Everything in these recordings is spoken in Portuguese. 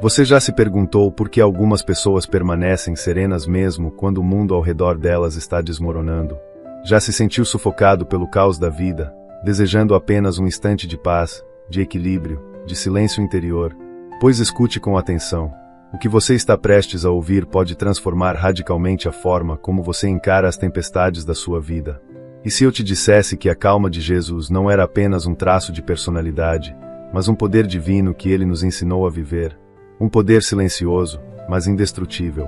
Você já se perguntou por que algumas pessoas permanecem serenas mesmo quando o mundo ao redor delas está desmoronando? Já se sentiu sufocado pelo caos da vida, desejando apenas um instante de paz, de equilíbrio, de silêncio interior? Pois escute com atenção. O que você está prestes a ouvir pode transformar radicalmente a forma como você encara as tempestades da sua vida. E se eu te dissesse que a calma de Jesus não era apenas um traço de personalidade, mas um poder divino que ele nos ensinou a viver? Um poder silencioso, mas indestrutível.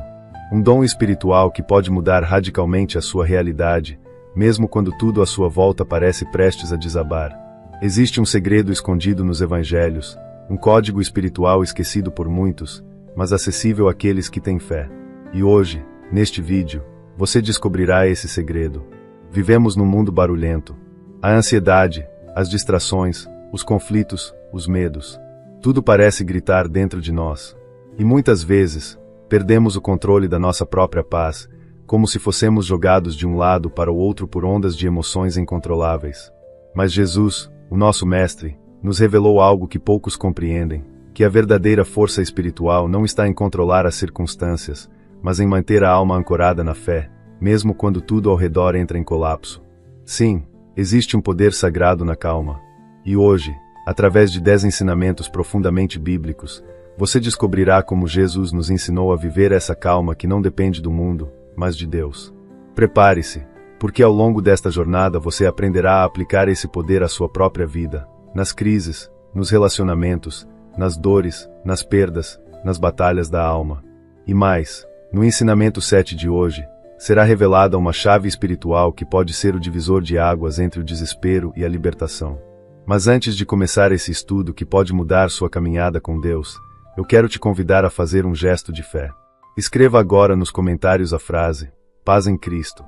Um dom espiritual que pode mudar radicalmente a sua realidade, mesmo quando tudo à sua volta parece prestes a desabar. Existe um segredo escondido nos evangelhos, um código espiritual esquecido por muitos, mas acessível àqueles que têm fé. E hoje, neste vídeo, você descobrirá esse segredo. Vivemos num mundo barulhento. A ansiedade, as distrações, os conflitos, os medos. Tudo parece gritar dentro de nós. E muitas vezes, perdemos o controle da nossa própria paz, como se fossemos jogados de um lado para o outro por ondas de emoções incontroláveis. Mas Jesus, o nosso Mestre, nos revelou algo que poucos compreendem, que a verdadeira força espiritual não está em controlar as circunstâncias, mas em manter a alma ancorada na fé, mesmo quando tudo ao redor entra em colapso. Sim, existe um poder sagrado na calma. E hoje, através de 10 ensinamentos profundamente bíblicos, você descobrirá como Jesus nos ensinou a viver essa calma que não depende do mundo, mas de Deus. Prepare-se, porque ao longo desta jornada você aprenderá a aplicar esse poder à sua própria vida, nas crises, nos relacionamentos, nas dores, nas perdas, nas batalhas da alma. E mais, no ensinamento 7 de hoje, será revelada uma chave espiritual que pode ser o divisor de águas entre o desespero e a libertação. Mas antes de começar esse estudo que pode mudar sua caminhada com Deus, eu quero te convidar a fazer um gesto de fé. Escreva agora nos comentários a frase, paz em Cristo.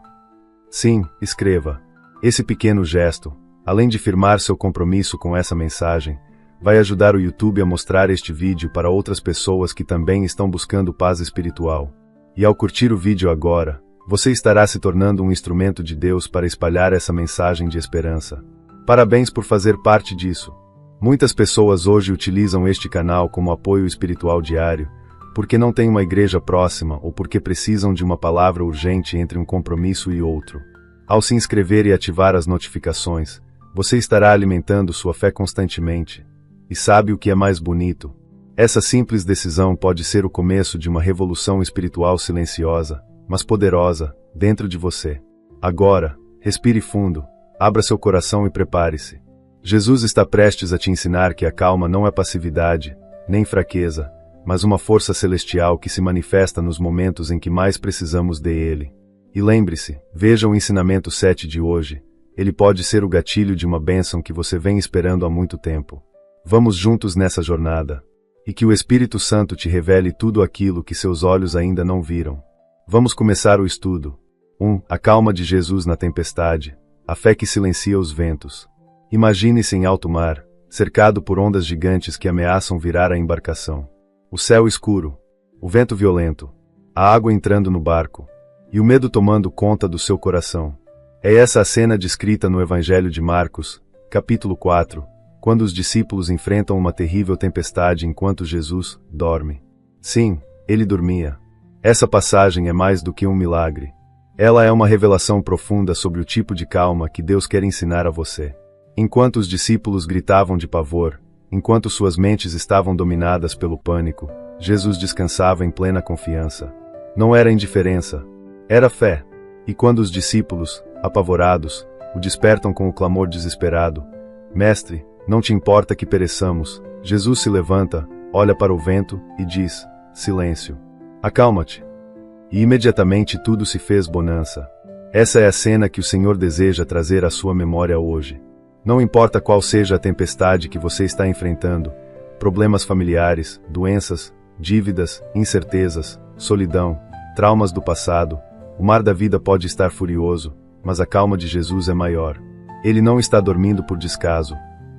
Sim, escreva. Esse pequeno gesto, além de firmar seu compromisso com essa mensagem, vai ajudar o YouTube a mostrar este vídeo para outras pessoas que também estão buscando paz espiritual. E ao curtir o vídeo agora, você estará se tornando um instrumento de Deus para espalhar essa mensagem de esperança. Parabéns por fazer parte disso. Muitas pessoas hoje utilizam este canal como apoio espiritual diário, porque não têm uma igreja próxima ou porque precisam de uma palavra urgente entre um compromisso e outro. Ao se inscrever e ativar as notificações, você estará alimentando sua fé constantemente. E sabe o que é mais bonito? Essa simples decisão pode ser o começo de uma revolução espiritual silenciosa, mas poderosa, dentro de você. Agora, respire fundo, abra seu coração e prepare-se. Jesus está prestes a te ensinar que a calma não é passividade, nem fraqueza, mas uma força celestial que se manifesta nos momentos em que mais precisamos dele. E lembre-se, veja o ensinamento 7 de hoje, ele pode ser o gatilho de uma bênção que você vem esperando há muito tempo. Vamos juntos nessa jornada. E que o Espírito Santo te revele tudo aquilo que seus olhos ainda não viram. Vamos começar o estudo. 1. A calma de Jesus na tempestade, a fé que silencia os ventos. Imagine-se em alto mar, cercado por ondas gigantes que ameaçam virar a embarcação. O céu escuro, o vento violento, a água entrando no barco, e o medo tomando conta do seu coração. É essa a cena descrita no Evangelho de Marcos, capítulo 4, quando os discípulos enfrentam uma terrível tempestade enquanto Jesus dorme. Sim, ele dormia. Essa passagem é mais do que um milagre. Ela é uma revelação profunda sobre o tipo de calma que Deus quer ensinar a você. Enquanto os discípulos gritavam de pavor, enquanto suas mentes estavam dominadas pelo pânico, Jesus descansava em plena confiança. Não era indiferença, era fé. E quando os discípulos, apavorados, o despertam com o clamor desesperado, Mestre, não te importa que pereçamos, Jesus se levanta, olha para o vento e diz, silêncio. Acalma-te. E imediatamente tudo se fez bonança. Essa é a cena que o Senhor deseja trazer à sua memória hoje. Não importa qual seja a tempestade que você está enfrentando, problemas familiares, doenças, dívidas, incertezas, solidão, traumas do passado, o mar da vida pode estar furioso, mas a calma de Jesus é maior. Ele não está dormindo por descaso.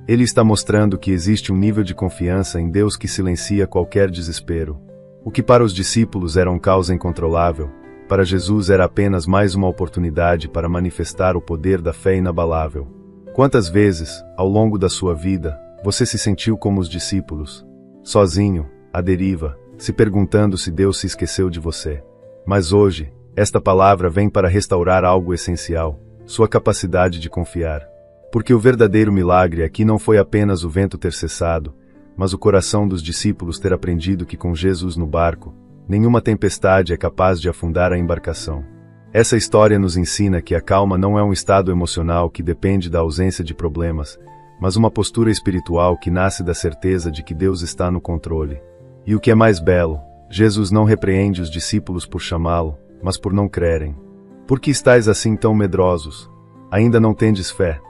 Ele está mostrando que existe um nível de confiança em Deus que silencia qualquer desespero. O que para os discípulos era um caos incontrolável, para Jesus era apenas mais uma oportunidade para manifestar o poder da fé inabalável. Quantas vezes, ao longo da sua vida, você se sentiu como os discípulos? Sozinho, à deriva, se perguntando se Deus se esqueceu de você. Mas hoje, esta palavra vem para restaurar algo essencial, sua capacidade de confiar. Porque o verdadeiro milagre aqui não foi apenas o vento ter cessado, mas o coração dos discípulos ter aprendido que com Jesus no barco, nenhuma tempestade é capaz de afundar a embarcação. Essa história nos ensina que a calma não é um estado emocional que depende da ausência de problemas, mas uma postura espiritual que nasce da certeza de que Deus está no controle. E o que é mais belo, Jesus não repreende os discípulos por chamá-lo, mas por não crerem. Por que estáis assim tão medrosos? Ainda não tendes fé?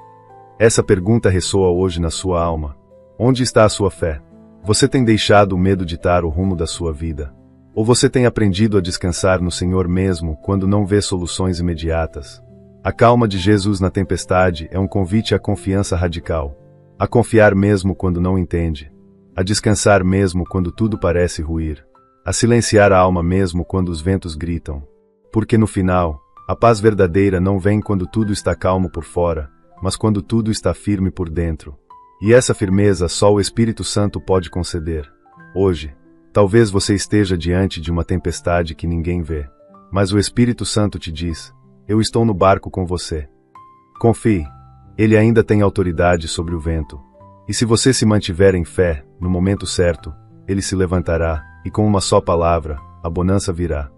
Essa pergunta ressoa hoje na sua alma. Onde está a sua fé? Você tem deixado o medo ditar o rumo da sua vida? Ou você tem aprendido a descansar no Senhor mesmo quando não vê soluções imediatas? A calma de Jesus na tempestade é um convite à confiança radical. A confiar mesmo quando não entende. A descansar mesmo quando tudo parece ruir. A silenciar a alma mesmo quando os ventos gritam. Porque no final, a paz verdadeira não vem quando tudo está calmo por fora, mas quando tudo está firme por dentro. E essa firmeza só o Espírito Santo pode conceder. Hoje, talvez você esteja diante de uma tempestade que ninguém vê. Mas o Espírito Santo te diz: eu estou no barco com você. Confie. Ele ainda tem autoridade sobre o vento. E se você se mantiver em fé, no momento certo, ele se levantará, e com uma só palavra, a bonança virá.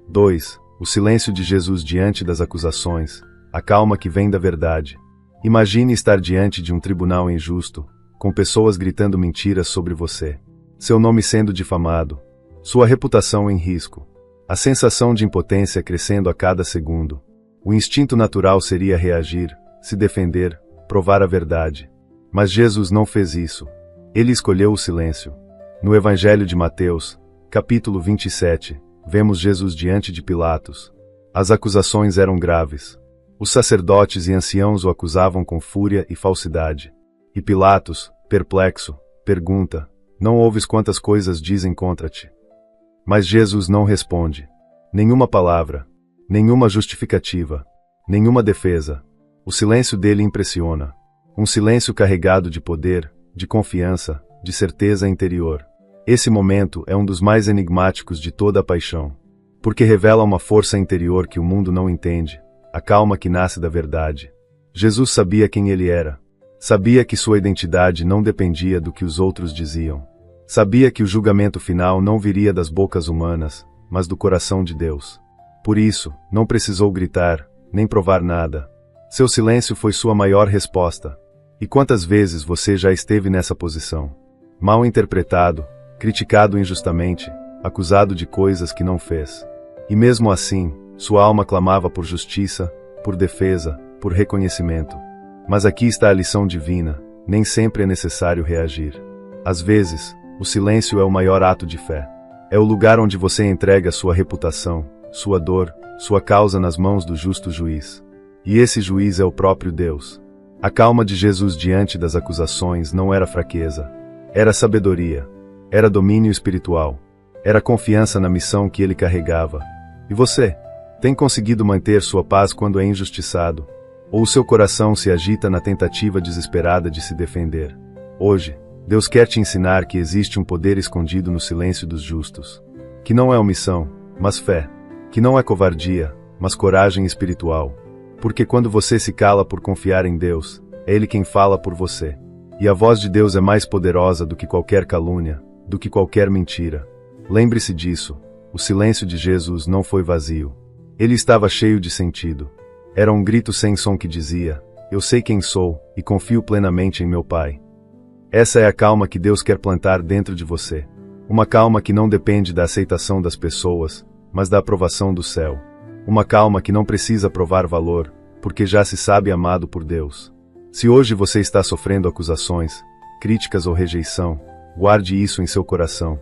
2. O silêncio de Jesus diante das acusações, a calma que vem da verdade. Imagine estar diante de um tribunal injusto, com pessoas gritando mentiras sobre você. Seu nome sendo difamado. Sua reputação em risco. A sensação de impotência crescendo a cada segundo. O instinto natural seria reagir, se defender, provar a verdade. Mas Jesus não fez isso. Ele escolheu o silêncio. No Evangelho de Mateus, capítulo 27, vemos Jesus diante de Pilatos. As acusações eram graves. Os sacerdotes e anciãos o acusavam com fúria e falsidade. E Pilatos, perplexo, pergunta: não ouves quantas coisas dizem contra ti? Mas Jesus não responde. Nenhuma palavra, nenhuma justificativa, nenhuma defesa. O silêncio dele impressiona. Um silêncio carregado de poder, de confiança, de certeza interior. Esse momento é um dos mais enigmáticos de toda a paixão. Porque revela uma força interior que o mundo não entende, a calma que nasce da verdade. Jesus sabia quem ele era. Sabia que sua identidade não dependia do que os outros diziam. Sabia que o julgamento final não viria das bocas humanas, mas do coração de Deus. Por isso, não precisou gritar, nem provar nada. Seu silêncio foi sua maior resposta. E quantas vezes você já esteve nessa posição? Mal interpretado, criticado injustamente, acusado de coisas que não fez. E mesmo assim, sua alma clamava por justiça, por defesa, por reconhecimento. Mas aqui está a lição divina: nem sempre é necessário reagir. Às vezes, o silêncio é o maior ato de fé. É o lugar onde você entrega sua reputação, sua dor, sua causa nas mãos do justo juiz. E esse juiz é o próprio Deus. A calma de Jesus diante das acusações não era fraqueza. Era sabedoria. Era domínio espiritual. Era confiança na missão que ele carregava. E você? Tem conseguido manter sua paz quando é injustiçado? Ou o seu coração se agita na tentativa desesperada de se defender? Hoje, Deus quer te ensinar que existe um poder escondido no silêncio dos justos. Que não é omissão, mas fé. Que não é covardia, mas coragem espiritual. Porque quando você se cala por confiar em Deus, é Ele quem fala por você. E a voz de Deus é mais poderosa do que qualquer calúnia, do que qualquer mentira. Lembre-se disso. O silêncio de Jesus não foi vazio. Ele estava cheio de sentido. Era um grito sem som que dizia: eu sei quem sou, e confio plenamente em meu Pai. Essa é a calma que Deus quer plantar dentro de você. Uma calma que não depende da aceitação das pessoas, mas da aprovação do céu. Uma calma que não precisa provar valor, porque já se sabe amado por Deus. Se hoje você está sofrendo acusações, críticas ou rejeição, guarde isso em seu coração.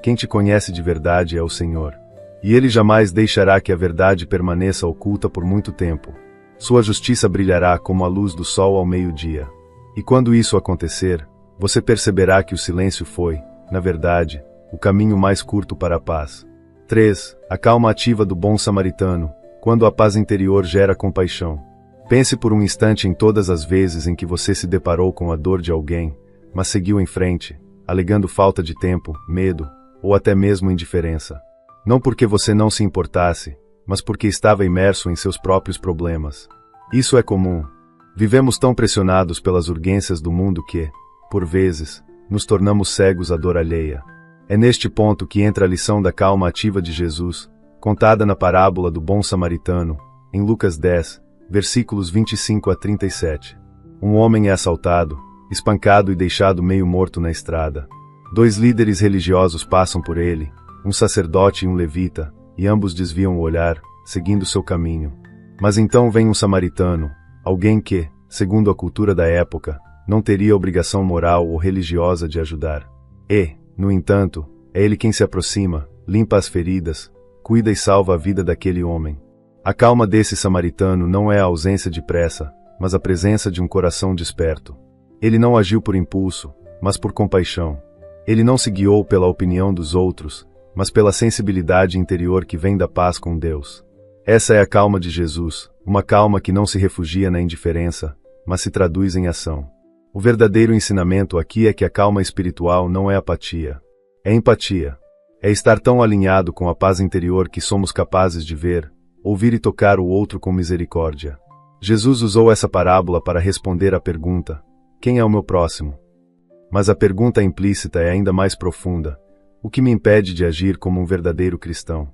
Quem te conhece de verdade é o Senhor. E Ele jamais deixará que a verdade permaneça oculta por muito tempo. Sua justiça brilhará como a luz do sol ao meio-dia. E quando isso acontecer, você perceberá que o silêncio foi, na verdade, o caminho mais curto para a paz. 3. A calma ativa do bom samaritano, quando a paz interior gera compaixão. Pense por um instante em todas as vezes em que você se deparou com a dor de alguém, mas seguiu em frente, alegando falta de tempo, medo, ou até mesmo indiferença. Não porque você não se importasse, mas porque estava imerso em seus próprios problemas. Isso é comum. Vivemos tão pressionados pelas urgências do mundo que, por vezes, nos tornamos cegos à dor alheia. É neste ponto que entra a lição da calma ativa de Jesus, contada na parábola do bom samaritano, em Lucas 10, versículos 25 a 37. Um homem é assaltado, espancado e deixado meio morto na estrada. 2 líderes religiosos passam por ele, um sacerdote e um levita, e ambos desviam o olhar, seguindo seu caminho. Mas então vem um samaritano, alguém que, segundo a cultura da época, não teria obrigação moral ou religiosa de ajudar. E, no entanto, é ele quem se aproxima, limpa as feridas, cuida e salva a vida daquele homem. A calma desse samaritano não é a ausência de pressa, mas a presença de um coração desperto. Ele não agiu por impulso, mas por compaixão. Ele não se guiou pela opinião dos outros, mas pela sensibilidade interior que vem da paz com Deus. Essa é a calma de Jesus, uma calma que não se refugia na indiferença, mas se traduz em ação. O verdadeiro ensinamento aqui é que a calma espiritual não é apatia. É empatia. É estar tão alinhado com a paz interior que somos capazes de ver, ouvir e tocar o outro com misericórdia. Jesus usou essa parábola para responder à pergunta: quem é o meu próximo? Mas a pergunta implícita é ainda mais profunda: o que me impede de agir como um verdadeiro cristão?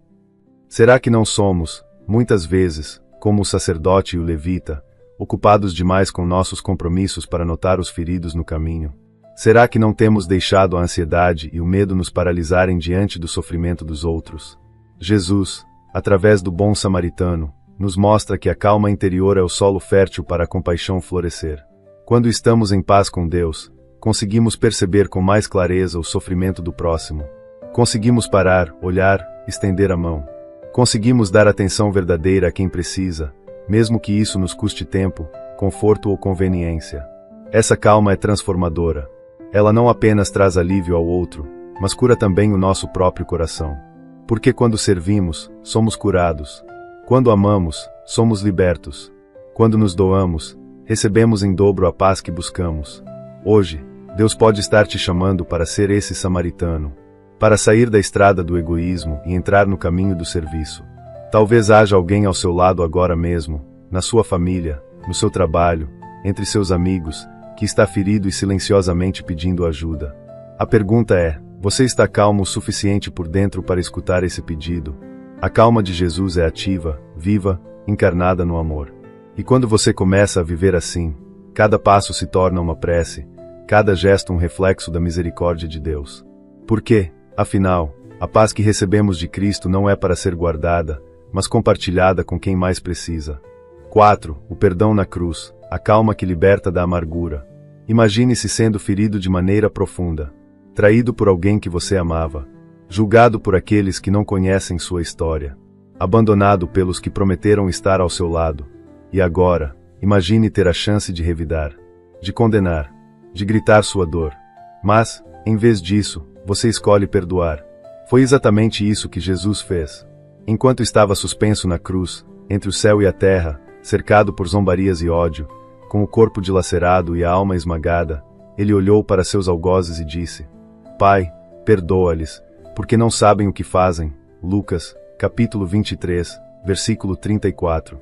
Será que não somos, muitas vezes, como o sacerdote e o levita, ocupados demais com nossos compromissos para notar os feridos no caminho? Será que não temos deixado a ansiedade e o medo nos paralisarem diante do sofrimento dos outros? Jesus, através do bom samaritano, nos mostra que a calma interior é o solo fértil para a compaixão florescer. Quando estamos em paz com Deus, conseguimos perceber com mais clareza o sofrimento do próximo. Conseguimos parar, olhar, estender a mão. Conseguimos dar atenção verdadeira a quem precisa, mesmo que isso nos custe tempo, conforto ou conveniência. Essa calma é transformadora. Ela não apenas traz alívio ao outro, mas cura também o nosso próprio coração. Porque quando servimos, somos curados. Quando amamos, somos libertos. Quando nos doamos, recebemos em dobro a paz que buscamos. Hoje, Deus pode estar te chamando para ser esse samaritano, para sair da estrada do egoísmo e entrar no caminho do serviço. Talvez haja alguém ao seu lado agora mesmo, na sua família, no seu trabalho, entre seus amigos, que está ferido e silenciosamente pedindo ajuda. A pergunta é: você está calmo o suficiente por dentro para escutar esse pedido? A calma de Jesus é ativa, viva, encarnada no amor. E quando você começa a viver assim, cada passo se torna uma prece, cada gesto um reflexo da misericórdia de Deus. Porque, afinal, a paz que recebemos de Cristo não é para ser guardada, mas compartilhada com quem mais precisa. 4. O perdão na cruz, a calma que liberta da amargura. Imagine-se sendo ferido de maneira profunda, traído por alguém que você amava, julgado por aqueles que não conhecem sua história, abandonado pelos que prometeram estar ao seu lado. E agora, imagine ter a chance de revidar, de condenar, de gritar sua dor. Mas, em vez disso, você escolhe perdoar. Foi exatamente isso que Jesus fez. Enquanto estava suspenso na cruz, entre o céu e a terra, cercado por zombarias e ódio, com o corpo dilacerado e a alma esmagada, ele olhou para seus algozes e disse: Pai, perdoa-lhes, porque não sabem o que fazem. Lucas, capítulo 23, versículo 34.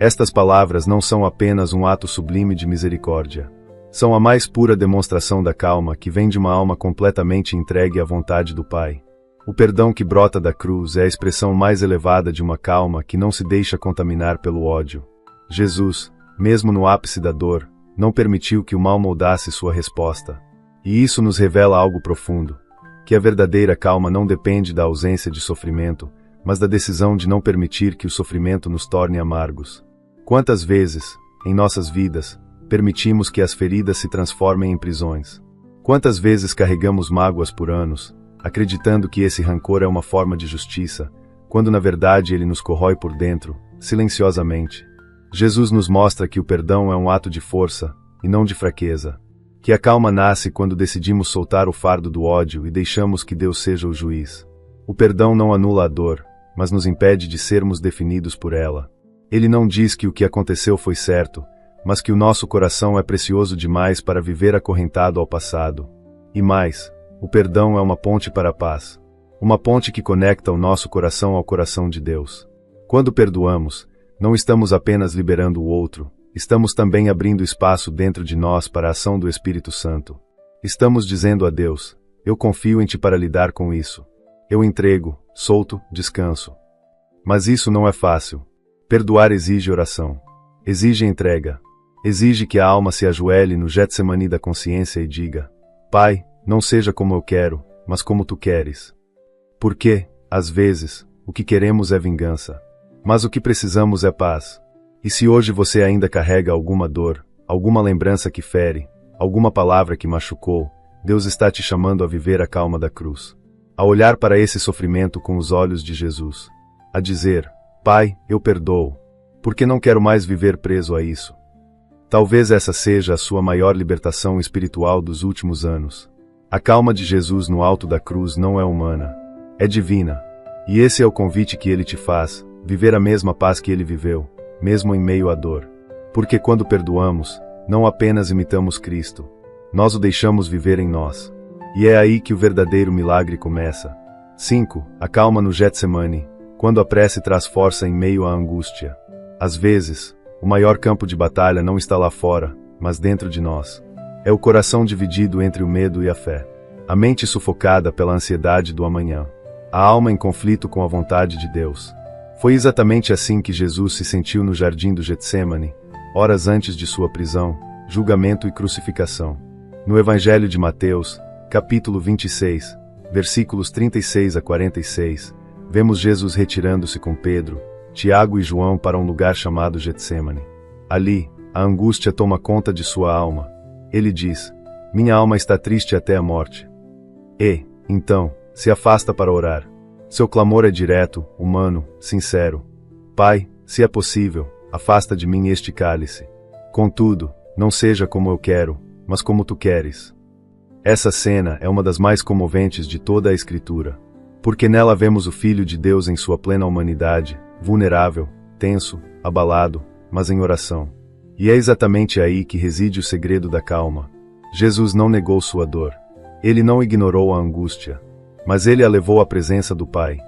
Estas palavras não são apenas um ato sublime de misericórdia. São a mais pura demonstração da calma que vem de uma alma completamente entregue à vontade do Pai. O perdão que brota da cruz é a expressão mais elevada de uma calma que não se deixa contaminar pelo ódio. Jesus, mesmo no ápice da dor, não permitiu que o mal moldasse sua resposta. E isso nos revela algo profundo, que a verdadeira calma não depende da ausência de sofrimento, mas da decisão de não permitir que o sofrimento nos torne amargos. Quantas vezes, em nossas vidas, permitimos que as feridas se transformem em prisões? Quantas vezes carregamos mágoas por anos, acreditando que esse rancor é uma forma de justiça, quando na verdade ele nos corrói por dentro, silenciosamente? Jesus nos mostra que o perdão é um ato de força, e não de fraqueza. Que a calma nasce quando decidimos soltar o fardo do ódio e deixamos que Deus seja o juiz. O perdão não anula a dor, mas nos impede de sermos definidos por ela. Ele não diz que o que aconteceu foi certo, mas que o nosso coração é precioso demais para viver acorrentado ao passado. E mais, o perdão é uma ponte para a paz. uma ponte que conecta o nosso coração ao coração de Deus. Quando perdoamos, não estamos apenas liberando o outro, estamos também abrindo espaço dentro de nós para a ação do Espírito Santo. Estamos dizendo a Deus: eu confio em Ti para lidar com isso. Eu entrego, solto, descanso. Mas isso não é fácil. Perdoar exige oração. Exige entrega. Exige que a alma se ajoelhe no Getsemani da consciência e diga: Pai, não seja como eu quero, mas como Tu queres. Porque, às vezes, o que queremos é vingança. Mas o que precisamos é paz. E se hoje você ainda carrega alguma dor, alguma lembrança que fere, alguma palavra que machucou, Deus está te chamando a viver a calma da cruz. A olhar para esse sofrimento com os olhos de Jesus. A dizer: Pai, eu perdoo, porque não quero mais viver preso a isso. Talvez essa seja a sua maior libertação espiritual dos últimos anos. A calma de Jesus no alto da cruz não é humana, é divina. E esse é o convite que Ele te faz, viver a mesma paz que Ele viveu, mesmo em meio à dor. Porque quando perdoamos, não apenas imitamos Cristo, nós o deixamos viver em nós. E é aí que o verdadeiro milagre começa. 5. A calma no Getsemani, quando a prece traz força em meio à angústia. Às vezes, o maior campo de batalha não está lá fora, mas dentro de nós. É o coração dividido entre o medo e a fé. A mente sufocada pela ansiedade do amanhã. A alma em conflito com a vontade de Deus. Foi exatamente assim que Jesus se sentiu no jardim do Getsemani, horas antes de sua prisão, julgamento e crucificação. No Evangelho de Mateus, capítulo 26, versículos 36 a 46, vemos Jesus retirando-se com Pedro, Tiago e João para um lugar chamado Getsemani. Ali, a angústia toma conta de sua alma. Ele diz: minha alma está triste até a morte. E, então, se afasta para orar. Seu clamor é direto, humano, sincero. Pai, se é possível, afasta de mim este cálice. Contudo, não seja como eu quero, mas como Tu queres. Essa cena é uma das mais comoventes de toda a Escritura. Porque nela vemos o Filho de Deus em sua plena humanidade, vulnerável, tenso, abalado, mas em oração. E é exatamente aí que reside o segredo da calma. Jesus não negou sua dor. Ele não ignorou a angústia. Mas Ele a levou à presença do Pai.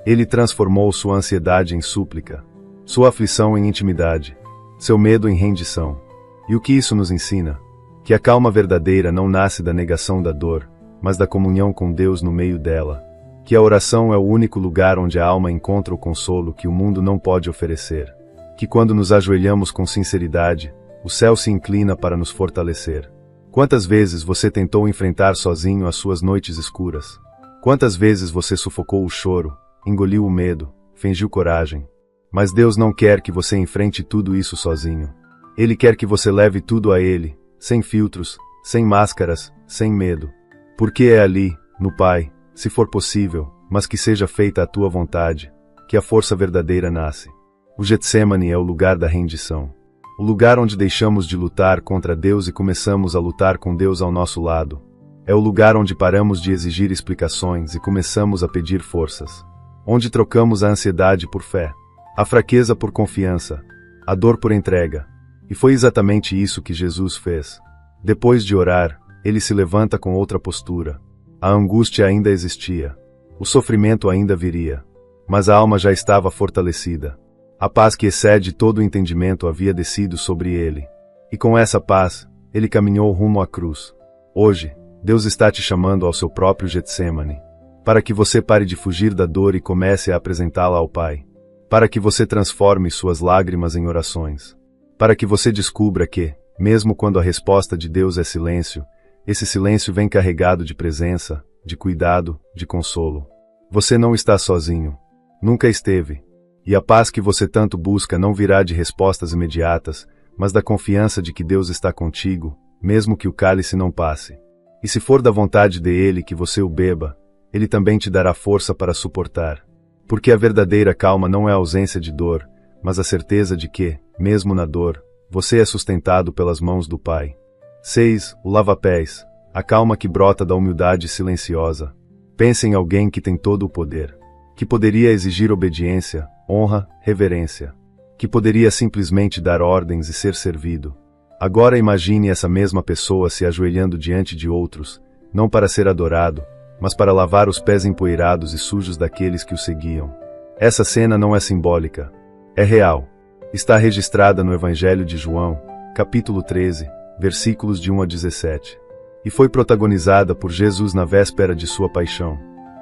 Ele transformou sua ansiedade em súplica, sua aflição em intimidade, seu medo em rendição. E o que isso nos ensina? Que a calma verdadeira não nasce da negação da dor, mas da comunhão com Deus no meio dela. Que a oração é o único lugar onde a alma encontra o consolo que o mundo não pode oferecer. Que quando nos ajoelhamos com sinceridade, o céu se inclina para nos fortalecer. Quantas vezes você tentou enfrentar sozinho as suas noites escuras? Quantas vezes você sufocou o choro, engoliu o medo, fingiu coragem? Mas Deus não quer que você enfrente tudo isso sozinho. Ele quer que você leve tudo a Ele, sem filtros, sem máscaras, sem medo. Porque é ali, no Pai, se for possível, mas que seja feita a Tua vontade, que a força verdadeira nasce. O Getsemani é o lugar da rendição. O lugar onde deixamos de lutar contra Deus e começamos a lutar com Deus ao nosso lado. É o lugar onde paramos de exigir explicações e começamos a pedir forças. Onde trocamos a ansiedade por fé, a fraqueza por confiança, a dor por entrega. E foi exatamente isso que Jesus fez. Depois de orar, Ele se levanta com outra postura. A angústia ainda existia. O sofrimento ainda viria. Mas a alma já estava fortalecida. A paz que excede todo o entendimento havia descido sobre Ele. E com essa paz, Ele caminhou rumo à cruz. Hoje, Deus está te chamando ao seu próprio Getsemani, para que você pare de fugir da dor e comece a apresentá-la ao Pai, para que você transforme suas lágrimas em orações, para que você descubra que, mesmo quando a resposta de Deus é silêncio, esse silêncio vem carregado de presença, de cuidado, de consolo. Você não está sozinho, nunca esteve, e a paz que você tanto busca não virá de respostas imediatas, mas da confiança de que Deus está contigo, mesmo que o cálice não passe. E se for da vontade dele que você o beba, Ele também te dará força para suportar. Porque a verdadeira calma não é a ausência de dor, mas a certeza de que, mesmo na dor, você é sustentado pelas mãos do Pai. 6. O lava-pés, a calma que brota da humildade silenciosa. Pense em alguém que tem todo o poder, que poderia exigir obediência, honra, reverência, que poderia simplesmente dar ordens e ser servido. Agora imagine essa mesma pessoa se ajoelhando diante de outros, não para ser adorado, mas para lavar os pés empoeirados e sujos daqueles que o seguiam. Essa cena não é simbólica, é real. Está registrada no Evangelho de João, capítulo 13, versículos de 1 a 17. E foi protagonizada por Jesus na véspera de sua paixão.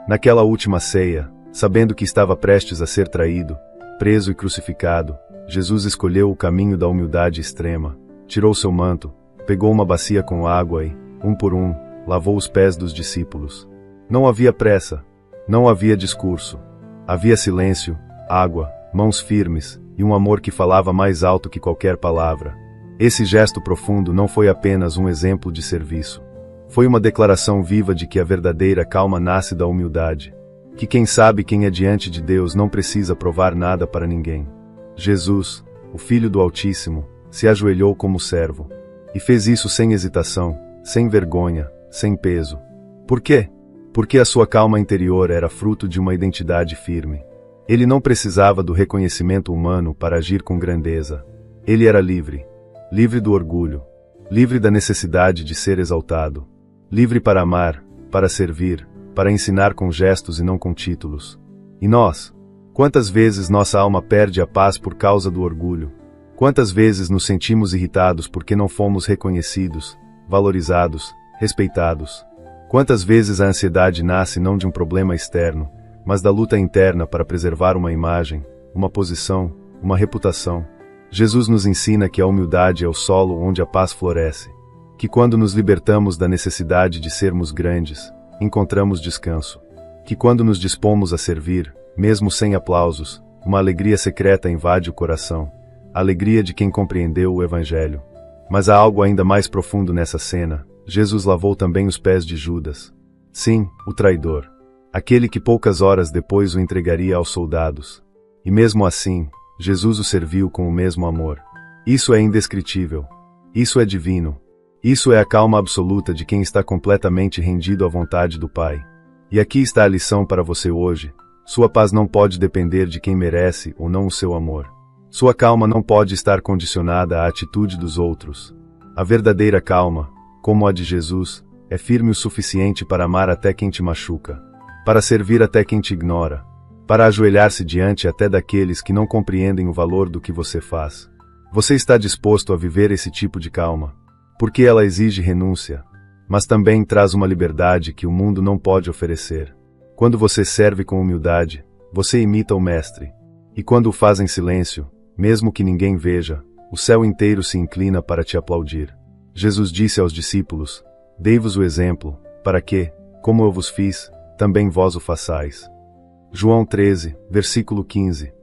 Naquela última ceia, sabendo que estava prestes a ser traído, preso e crucificado, Jesus escolheu o caminho da humildade extrema, tirou seu manto, pegou uma bacia com água e, um por um, lavou os pés dos discípulos. Não havia pressa, não havia discurso. Havia silêncio, água, mãos firmes, e um amor que falava mais alto que qualquer palavra. Esse gesto profundo não foi apenas um exemplo de serviço. Foi uma declaração viva de que a verdadeira calma nasce da humildade. Que quem sabe quem é diante de Deus não precisa provar nada para ninguém. Jesus, o Filho do Altíssimo, se ajoelhou como servo. E fez isso sem hesitação, sem vergonha, sem peso. Por quê? Porque a sua calma interior era fruto de uma identidade firme. Ele não precisava do reconhecimento humano para agir com grandeza. Ele era livre. Livre do orgulho. Livre da necessidade de ser exaltado. Livre para amar, para servir, para ensinar com gestos e não com títulos. E nós? Quantas vezes nossa alma perde a paz por causa do orgulho? Quantas vezes nos sentimos irritados porque não fomos reconhecidos, valorizados, respeitados? Quantas vezes a ansiedade nasce não de um problema externo, mas da luta interna para preservar uma imagem, uma posição, uma reputação? Jesus nos ensina que a humildade é o solo onde a paz floresce. Que quando nos libertamos da necessidade de sermos grandes, encontramos descanso. Que quando nos dispomos a servir, mesmo sem aplausos, uma alegria secreta invade o coração. A alegria de quem compreendeu o Evangelho. Mas há algo ainda mais profundo nessa cena. Jesus lavou também os pés de Judas. Sim, o traidor. Aquele que poucas horas depois o entregaria aos soldados. E mesmo assim, Jesus o serviu com o mesmo amor. Isso é indescritível. Isso é divino. Isso é a calma absoluta de quem está completamente rendido à vontade do Pai. E aqui está a lição para você hoje. Sua paz não pode depender de quem merece ou não o seu amor. Sua calma não pode estar condicionada à atitude dos outros. A verdadeira calma, como a de Jesus, é firme o suficiente para amar até quem te machuca, para servir até quem te ignora, para ajoelhar-se diante até daqueles que não compreendem o valor do que você faz. Você está disposto a viver esse tipo de calma? Porque ela exige renúncia, mas também traz uma liberdade que o mundo não pode oferecer. Quando você serve com humildade, você imita o Mestre. E quando o faz em silêncio, mesmo que ninguém veja, o céu inteiro se inclina para te aplaudir. Jesus disse aos discípulos: Dei-vos o exemplo, para que, como eu vos fiz, também vós o façais. João 13, versículo 15.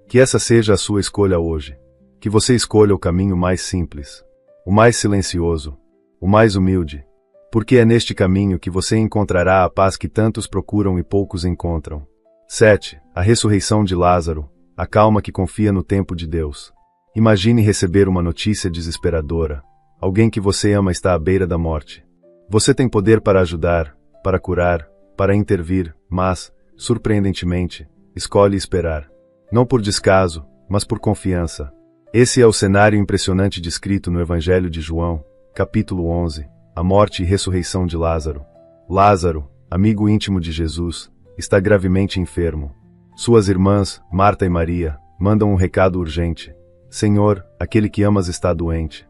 Que essa seja a sua escolha hoje. Que você escolha o caminho mais simples, o mais silencioso, o mais humilde. Porque é neste caminho que você encontrará a paz que tantos procuram e poucos encontram. 7. A ressurreição de Lázaro, a calma que confia no tempo de Deus. Imagine receber uma notícia desesperadora. Alguém que você ama está à beira da morte. Você tem poder para ajudar, para curar, para intervir, mas, surpreendentemente, escolhe esperar. Não por descaso, mas por confiança. Esse é o cenário impressionante descrito no Evangelho de João, capítulo 11, a morte e ressurreição de Lázaro. Lázaro, amigo íntimo de Jesus, está gravemente enfermo. Suas irmãs, Marta e Maria, mandam um recado urgente. Senhor, aquele que amas está doente.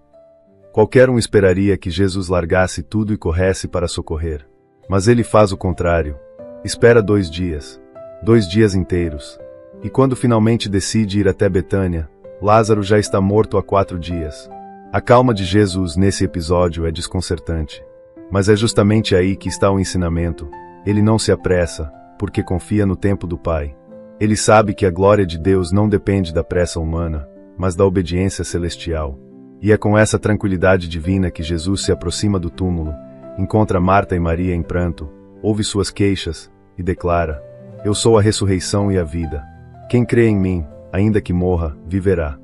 Qualquer um esperaria que Jesus largasse tudo e corresse para socorrer. Mas ele faz o contrário. Espera 2 dias. 2 dias inteiros. E quando finalmente decide ir até Betânia, Lázaro já está morto há 4 dias. A calma de Jesus nesse episódio é desconcertante. Mas é justamente aí que está o ensinamento. Ele não se apressa, porque confia no tempo do Pai. Ele sabe que a glória de Deus não depende da pressa humana, mas da obediência celestial. E é com essa tranquilidade divina que Jesus se aproxima do túmulo, encontra Marta e Maria em pranto, ouve suas queixas, e declara: Eu sou a ressurreição e a vida. Quem crê em mim, ainda que morra, viverá.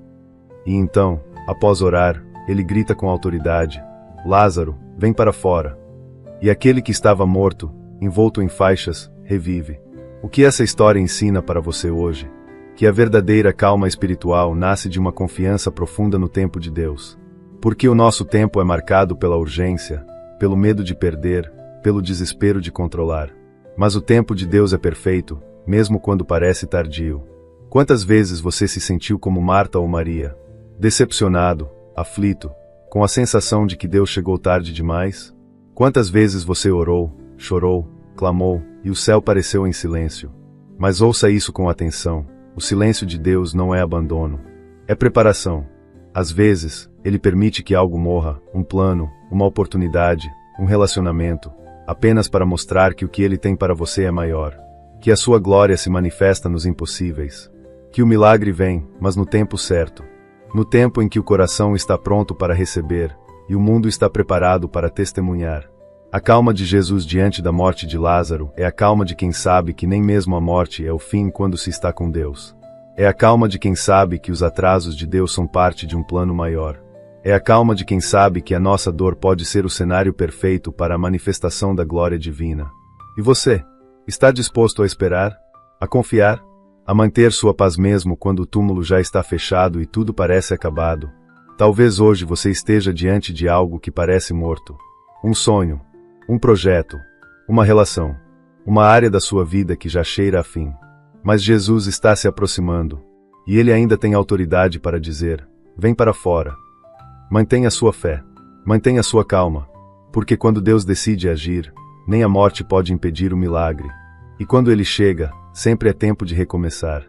E então, após orar, ele grita com autoridade: Lázaro, vem para fora. E aquele que estava morto, envolto em faixas, revive. O que essa história ensina para você hoje? Que a verdadeira calma espiritual nasce de uma confiança profunda no tempo de Deus. Porque o nosso tempo é marcado pela urgência, pelo medo de perder, pelo desespero de controlar. Mas o tempo de Deus é perfeito, mesmo quando parece tardio. Quantas vezes você se sentiu como Marta ou Maria? Decepcionado, aflito, com a sensação de que Deus chegou tarde demais? Quantas vezes você orou, chorou, clamou, e o céu pareceu em silêncio? Mas ouça isso com atenção: o silêncio de Deus não é abandono. É preparação. Às vezes, Ele permite que algo morra, um plano, uma oportunidade, um relacionamento, apenas para mostrar que o que Ele tem para você é maior. Que a sua glória se manifesta nos impossíveis. Que o milagre vem, mas no tempo certo. No tempo em que o coração está pronto para receber, e o mundo está preparado para testemunhar. A calma de Jesus diante da morte de Lázaro é a calma de quem sabe que nem mesmo a morte é o fim quando se está com Deus. É a calma de quem sabe que os atrasos de Deus são parte de um plano maior. É a calma de quem sabe que a nossa dor pode ser o cenário perfeito para a manifestação da glória divina. E você? Está disposto a esperar? A confiar? A manter sua paz mesmo quando o túmulo já está fechado e tudo parece acabado? Talvez hoje você esteja diante de algo que parece morto. Um sonho, um projeto, uma relação, uma área da sua vida que já cheira a fim. Mas Jesus está se aproximando, e Ele ainda tem autoridade para dizer: vem para fora. Mantenha sua fé, mantenha sua calma, porque quando Deus decide agir, nem a morte pode impedir o milagre. E quando Ele chega, sempre é tempo de recomeçar.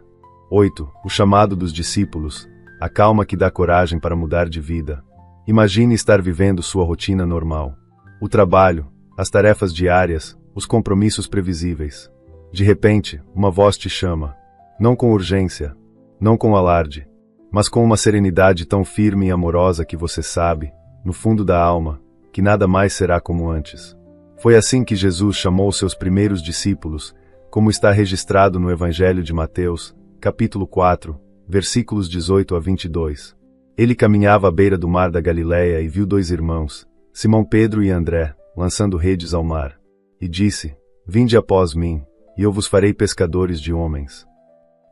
8. O chamado dos discípulos, a calma que dá coragem para mudar de vida. Imagine estar vivendo sua rotina normal. O trabalho, as tarefas diárias, os compromissos previsíveis. De repente, uma voz te chama. Não com urgência, não com alarde, mas com uma serenidade tão firme e amorosa que você sabe, no fundo da alma, que nada mais será como antes. Foi assim que Jesus chamou seus primeiros discípulos, como está registrado no Evangelho de Mateus, capítulo 4, versículos 18 a 22. Ele caminhava à beira do mar da Galileia e viu dois irmãos, Simão Pedro e André, lançando redes ao mar. E disse: vinde após mim, e eu vos farei pescadores de homens.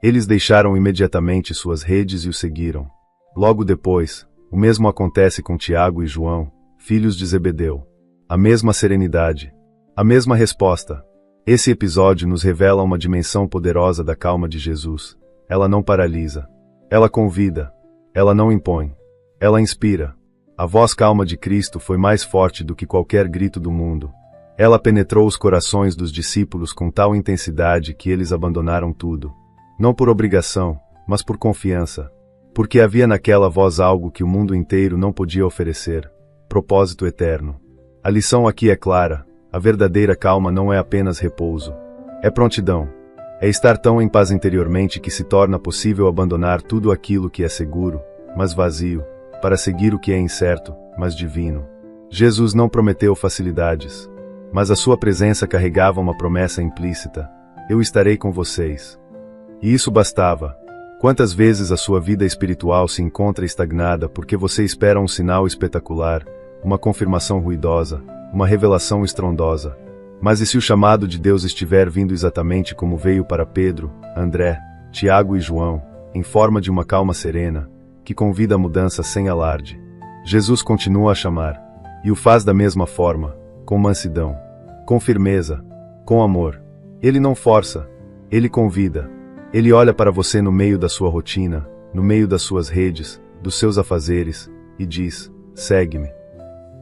Eles deixaram imediatamente suas redes e o seguiram. Logo depois, o mesmo acontece com Tiago e João, filhos de Zebedeu. A mesma serenidade, a mesma resposta. Esse episódio nos revela uma dimensão poderosa da calma de Jesus. Ela não paralisa. Ela convida. Ela não impõe. Ela inspira. A voz calma de Cristo foi mais forte do que qualquer grito do mundo. Ela penetrou os corações dos discípulos com tal intensidade que eles abandonaram tudo. Não por obrigação, mas por confiança. Porque havia naquela voz algo que o mundo inteiro não podia oferecer: propósito eterno. A lição aqui é clara: a verdadeira calma não é apenas repouso. É prontidão. É estar tão em paz interiormente que se torna possível abandonar tudo aquilo que é seguro, mas vazio, para seguir o que é incerto, mas divino. Jesus não prometeu facilidades, mas a sua presença carregava uma promessa implícita: eu estarei com vocês. E isso bastava. Quantas vezes a sua vida espiritual se encontra estagnada porque você espera um sinal espetacular, uma confirmação ruidosa, uma revelação estrondosa? Mas e se o chamado de Deus estiver vindo exatamente como veio para Pedro, André, Tiago e João, em forma de uma calma serena, que convida a mudança sem alarde? Jesus continua a chamar, e o faz da mesma forma, com mansidão, com firmeza, com amor. Ele não força, ele convida. Ele olha para você no meio da sua rotina, no meio das suas redes, dos seus afazeres, e diz: segue-me.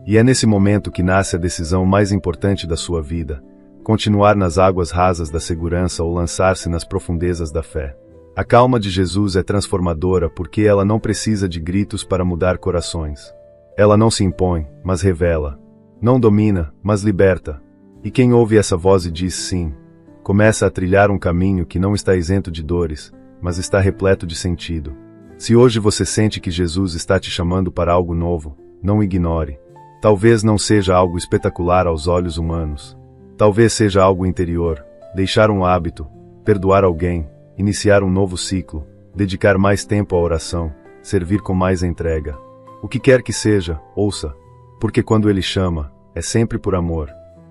E é nesse momento que nasce a decisão mais importante da sua vida: continuar nas águas rasas da segurança ou lançar-se nas profundezas da fé. A calma de Jesus é transformadora porque ela não precisa de gritos para mudar corações. Ela não se impõe, mas revela. Não domina, mas liberta. E quem ouve essa voz e diz sim, começa a trilhar um caminho que não está isento de dores, mas está repleto de sentido. Se hoje você sente que Jesus está te chamando para algo novo, não ignore. Talvez não seja algo espetacular aos olhos humanos. Talvez seja algo interior: deixar um hábito, perdoar alguém, iniciar um novo ciclo, dedicar mais tempo à oração, servir com mais entrega. O que quer que seja, ouça, porque quando Ele chama, é sempre por amor.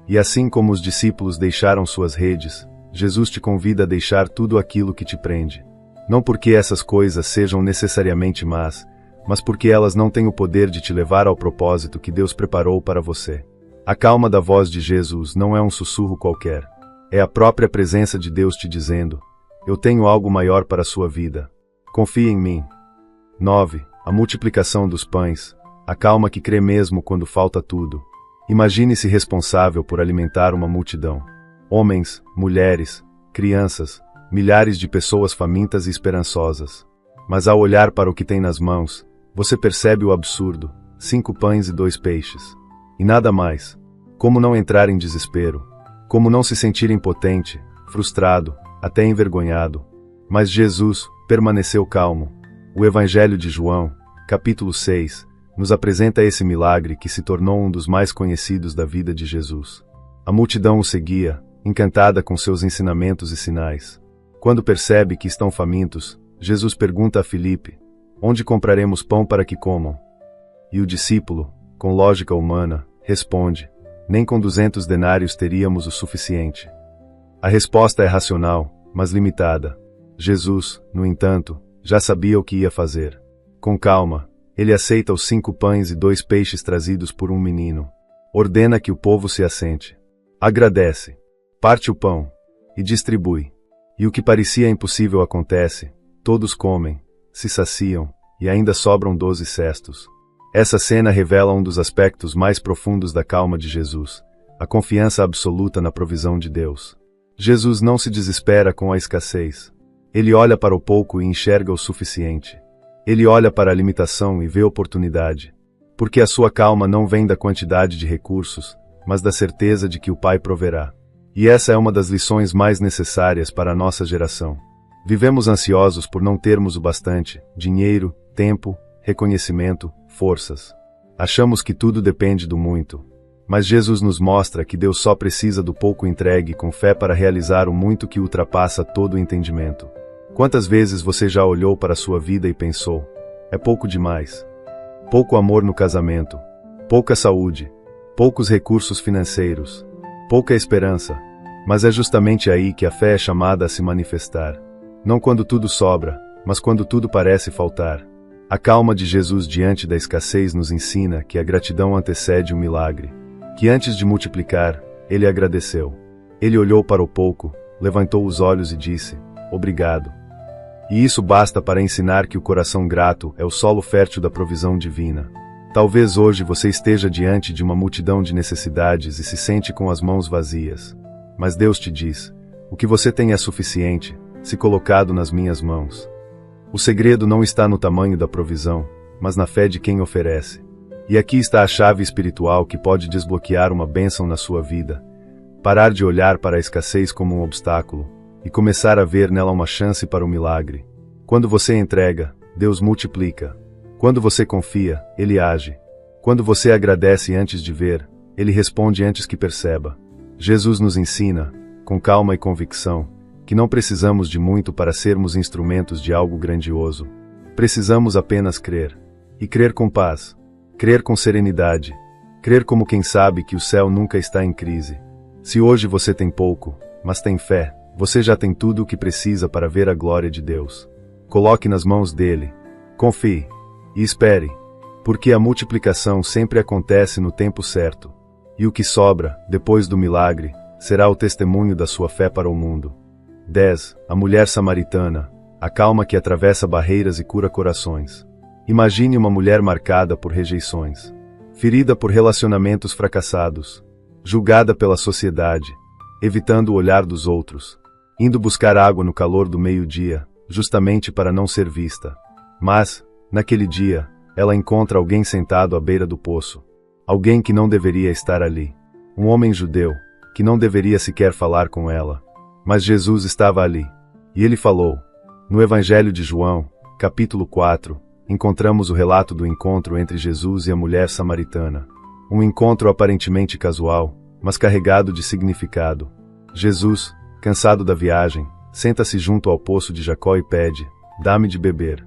E assim como os discípulos deixaram suas redes, Jesus te convida a deixar tudo aquilo que te prende. Não porque essas coisas sejam necessariamente más, mas porque elas não têm o poder de te levar ao propósito que Deus preparou para você. A calma da voz de Jesus não é um sussurro qualquer. É a própria presença de Deus te dizendo: eu tenho algo maior para a sua vida. Confie em mim. 9. A multiplicação dos pães. A calma que crê mesmo quando falta tudo. Imagine-se responsável por alimentar uma multidão. Homens, mulheres, crianças, milhares de pessoas famintas e esperançosas. Mas ao olhar para o que tem nas mãos, você percebe o absurdo: 5 pães e 2 peixes. E nada mais. Como não entrar em desespero? Como não se sentir impotente, frustrado, até envergonhado? Mas Jesus permaneceu calmo. O Evangelho de João, capítulo 6, nos apresenta esse milagre que se tornou um dos mais conhecidos da vida de Jesus. A multidão o seguia, encantada com seus ensinamentos e sinais. Quando percebe que estão famintos, Jesus pergunta a Filipe: onde compraremos pão para que comam? E o discípulo, com lógica humana, responde: nem com 200 denários teríamos o suficiente. A resposta é racional, mas limitada. Jesus, no entanto, já sabia o que ia fazer. Com calma, ele aceita os 5 pães e 2 peixes trazidos por um menino. Ordena que o povo se assente. Agradece. Parte o pão. E distribui. E o que parecia impossível acontece. Todos comem, se saciam, e ainda sobram 12 cestos. Essa cena revela um dos aspectos mais profundos da calma de Jesus: a confiança absoluta na provisão de Deus. Jesus não se desespera com a escassez. Ele olha para o pouco e enxerga o suficiente. Ele olha para a limitação e vê oportunidade. Porque a sua calma não vem da quantidade de recursos, mas da certeza de que o Pai proverá. E essa é uma das lições mais necessárias para a nossa geração. Vivemos ansiosos por não termos o bastante: dinheiro, tempo, reconhecimento, forças. Achamos que tudo depende do muito. Mas Jesus nos mostra que Deus só precisa do pouco entregue com fé para realizar o muito que ultrapassa todo o entendimento. Quantas vezes você já olhou para a sua vida e pensou: é pouco demais? Pouco amor no casamento, pouca saúde, poucos recursos financeiros, pouca esperança. Mas é justamente aí que a fé é chamada a se manifestar. Não quando tudo sobra, mas quando tudo parece faltar. A calma de Jesus diante da escassez nos ensina que a gratidão antecede o milagre. Que antes de multiplicar, ele agradeceu. Ele olhou para o pouco, levantou os olhos e disse: obrigado. E isso basta para ensinar que o coração grato é o solo fértil da provisão divina. Talvez hoje você esteja diante de uma multidão de necessidades e se sente com as mãos vazias. Mas Deus te diz: o que você tem é suficiente, se colocado nas minhas mãos. O segredo não está no tamanho da provisão, mas na fé de quem oferece. E aqui está a chave espiritual que pode desbloquear uma bênção na sua vida. Parar de olhar para a escassez como um obstáculo e começar a ver nela uma chance para o milagre. Quando você entrega, Deus multiplica. Quando você confia, Ele age. Quando você agradece antes de ver, Ele responde antes que perceba. Jesus nos ensina, com calma e convicção, que não precisamos de muito para sermos instrumentos de algo grandioso. Precisamos apenas crer. E crer com paz. Crer com serenidade. Crer como quem sabe que o céu nunca está em crise. Se hoje você tem pouco, mas tem fé, você já tem tudo o que precisa para ver a glória de Deus. Coloque nas mãos dele. Confie. E espere. Porque a multiplicação sempre acontece no tempo certo. E o que sobra, depois do milagre, será o testemunho da sua fé para o mundo. 10. A mulher samaritana. A calma que atravessa barreiras e cura corações. Imagine uma mulher marcada por rejeições. Ferida por relacionamentos fracassados. Julgada pela sociedade. Evitando o olhar dos outros. Indo buscar água no calor do meio-dia, justamente para não ser vista. Mas, naquele dia, ela encontra alguém sentado à beira do poço. Alguém que não deveria estar ali. Um homem judeu, que não deveria sequer falar com ela. Mas Jesus estava ali. E ele falou. No Evangelho de João, capítulo 4, encontramos o relato do encontro entre Jesus e a mulher samaritana. Um encontro aparentemente casual, mas carregado de significado. Jesus, cansado da viagem, senta-se junto ao poço de Jacó e pede: dá-me de beber.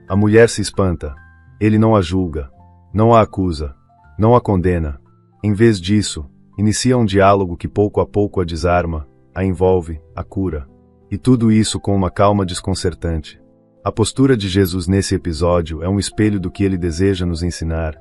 A mulher se espanta. Ele não a julga, não a acusa, não a condena. Em vez disso, inicia um diálogo que pouco a pouco a desarma, a envolve, a cura. E tudo isso com uma calma desconcertante. A postura de Jesus nesse episódio é um espelho do que ele deseja nos ensinar.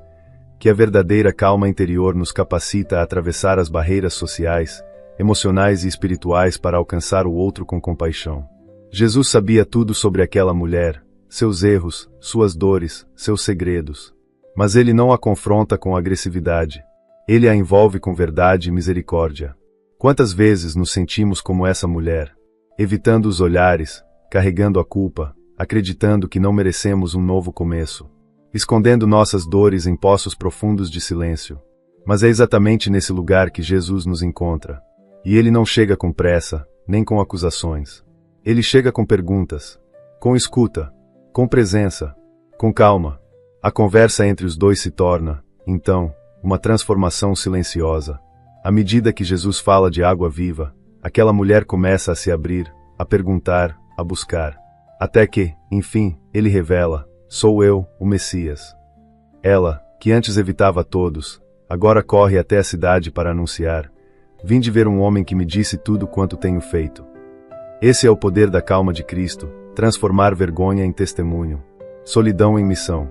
que a verdadeira calma interior nos capacita a atravessar as barreiras sociais, emocionais e espirituais para alcançar o outro com compaixão. Jesus sabia tudo sobre aquela mulher, seus erros, suas dores, seus segredos. Mas ele não a confronta com agressividade. Ele a envolve com verdade e misericórdia. Quantas vezes nos sentimos como essa mulher, evitando os olhares, carregando a culpa, acreditando que não merecemos um novo começo, escondendo nossas dores em poços profundos de silêncio. Mas é exatamente nesse lugar que Jesus nos encontra. E ele não chega com pressa, nem com acusações. Ele chega com perguntas, com escuta, com presença, com calma. A conversa entre os dois se torna, então, uma transformação silenciosa. À medida que Jesus fala de água viva, aquela mulher começa a se abrir, a perguntar, a buscar. Até que, enfim, ele revela: sou eu, o Messias. Ela, que antes evitava todos, agora corre até a cidade para anunciar: vinde ver um homem que me disse tudo quanto tenho feito. Esse é o poder da calma de Cristo, transformar vergonha em testemunho, solidão em missão,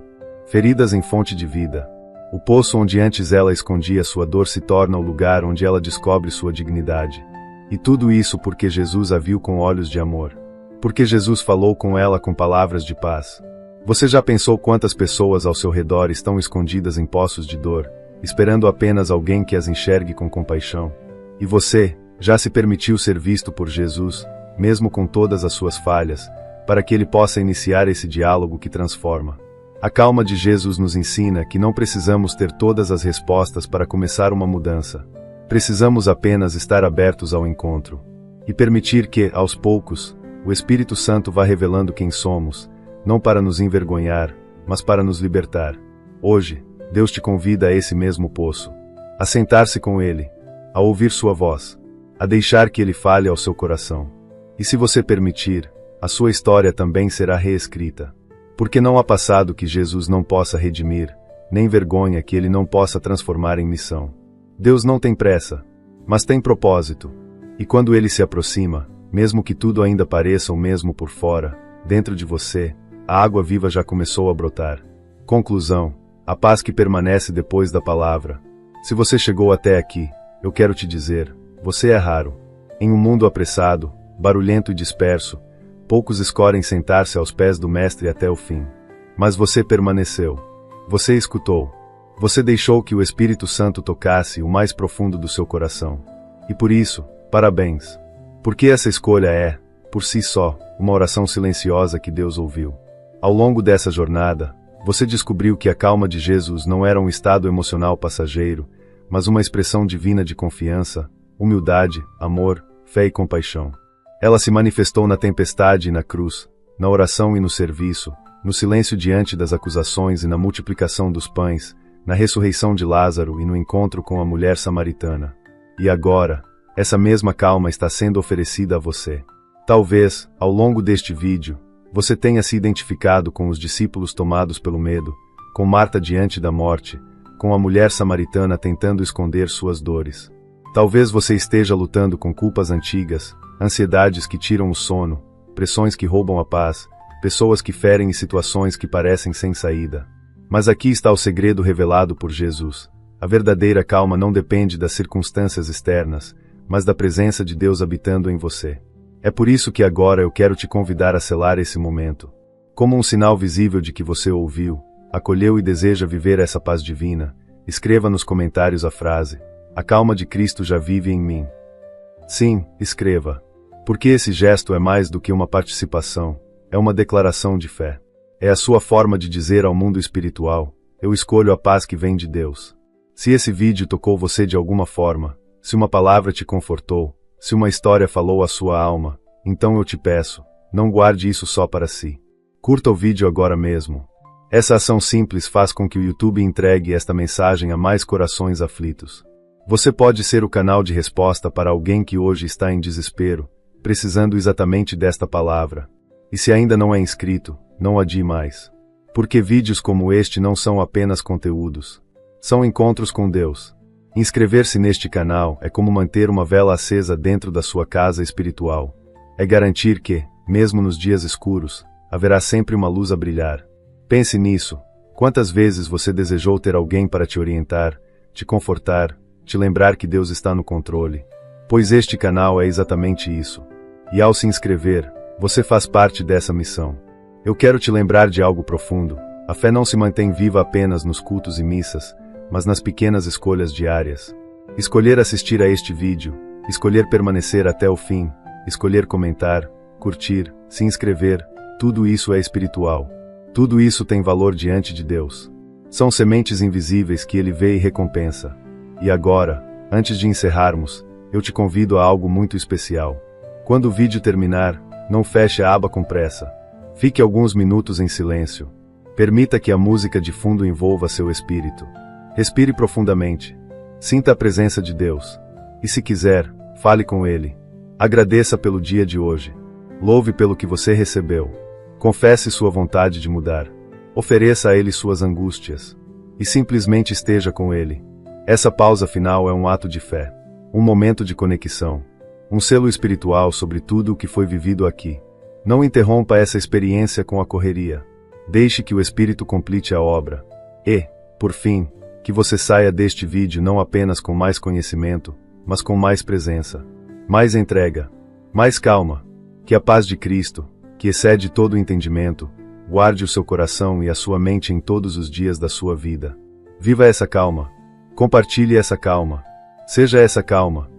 feridas em fonte de vida. O poço onde antes ela escondia sua dor se torna o lugar onde ela descobre sua dignidade. E tudo isso porque Jesus a viu com olhos de amor. Porque Jesus falou com ela com palavras de paz. Você já pensou quantas pessoas ao seu redor estão escondidas em poços de dor, esperando apenas alguém que as enxergue com compaixão? E você, já se permitiu ser visto por Jesus, mesmo com todas as suas falhas, para que ele possa iniciar esse diálogo que transforma? A calma de Jesus nos ensina que não precisamos ter todas as respostas para começar uma mudança. Precisamos apenas estar abertos ao encontro. E permitir que, aos poucos, o Espírito Santo vá revelando quem somos, não para nos envergonhar, mas para nos libertar. Hoje, Deus te convida a esse mesmo poço. A sentar-se com Ele, a ouvir sua voz, a deixar que Ele fale ao seu coração. E se você permitir, a sua história também será reescrita. Porque não há passado que Jesus não possa redimir, nem vergonha que Ele não possa transformar em missão. Deus não tem pressa, mas tem propósito. E quando Ele se aproxima, mesmo que tudo ainda pareça o mesmo por fora, dentro de você, a água viva já começou a brotar. Conclusão: a paz que permanece depois da palavra. Se você chegou até aqui, eu quero te dizer, você é raro. Em um mundo apressado, barulhento e disperso, poucos escolhem sentar-se aos pés do Mestre até o fim. Mas você permaneceu. Você escutou. Você deixou que o Espírito Santo tocasse o mais profundo do seu coração. E por isso, parabéns. Porque essa escolha é, por si só, uma oração silenciosa que Deus ouviu. Ao longo dessa jornada, você descobriu que a calma de Jesus não era um estado emocional passageiro, mas uma expressão divina de confiança, humildade, amor, fé e compaixão. Ela se manifestou na tempestade e na cruz, na oração e no serviço, no silêncio diante das acusações e na multiplicação dos pães, na ressurreição de Lázaro e no encontro com a mulher samaritana. E agora, essa mesma calma está sendo oferecida a você. Talvez, ao longo deste vídeo, você tenha se identificado com os discípulos tomados pelo medo, com Marta diante da morte, com a mulher samaritana tentando esconder suas dores. Talvez você esteja lutando com culpas antigas, ansiedades que tiram o sono, pressões que roubam a paz, pessoas que ferem e situações que parecem sem saída. Mas aqui está o segredo revelado por Jesus. A verdadeira calma não depende das circunstâncias externas, mas da presença de Deus habitando em você. É por isso que agora eu quero te convidar a selar esse momento. Como um sinal visível de que você ouviu, acolheu e deseja viver essa paz divina, escreva nos comentários a frase: a calma de Cristo já vive em mim. Sim, escreva. Porque esse gesto é mais do que uma participação, é uma declaração de fé. É a sua forma de dizer ao mundo espiritual: eu escolho a paz que vem de Deus. Se esse vídeo tocou você de alguma forma, se uma palavra te confortou, se uma história falou à sua alma, então eu te peço, não guarde isso só para si. Curta o vídeo agora mesmo. Essa ação simples faz com que o YouTube entregue esta mensagem a mais corações aflitos. Você pode ser o canal de resposta para alguém que hoje está em desespero, precisando exatamente desta palavra. E se ainda não é inscrito, não adie mais. Porque vídeos como este não são apenas conteúdos. São encontros com Deus. Inscrever-se neste canal é como manter uma vela acesa dentro da sua casa espiritual. É garantir que, mesmo nos dias escuros, haverá sempre uma luz a brilhar. Pense nisso, Quantas vezes você desejou ter alguém para te orientar, te confortar, te lembrar que Deus está no controle? Pois este canal é exatamente isso. E ao se inscrever, você faz parte dessa missão. Eu quero te lembrar de algo profundo. A fé não se mantém viva apenas nos cultos e missas, mas nas pequenas escolhas diárias. Escolher assistir a este vídeo, escolher permanecer até o fim, escolher comentar, curtir, se inscrever, tudo isso é espiritual. Tudo isso tem valor diante de Deus. São sementes invisíveis que Ele vê e recompensa. E agora, antes de encerrarmos, eu te convido a algo muito especial. Quando o vídeo terminar, não feche a aba com pressa. Fique alguns minutos em silêncio. Permita que a música de fundo envolva seu espírito. Respire profundamente. Sinta a presença de Deus. E se quiser, fale com Ele. Agradeça pelo dia de hoje. Louve pelo que você recebeu. Confesse sua vontade de mudar. Ofereça a Ele suas angústias. E simplesmente esteja com Ele. Essa pausa final é um ato de fé. Um momento de conexão. Um selo espiritual sobre tudo o que foi vivido aqui. Não interrompa essa experiência com a correria. Deixe que o Espírito complete a obra. E, por fim, que você saia deste vídeo não apenas com mais conhecimento, mas com mais presença. Mais entrega. Mais calma. Que a paz de Cristo, que excede todo o entendimento, guarde o seu coração e a sua mente em todos os dias da sua vida. Viva essa calma. Compartilhe essa calma. Seja essa calma.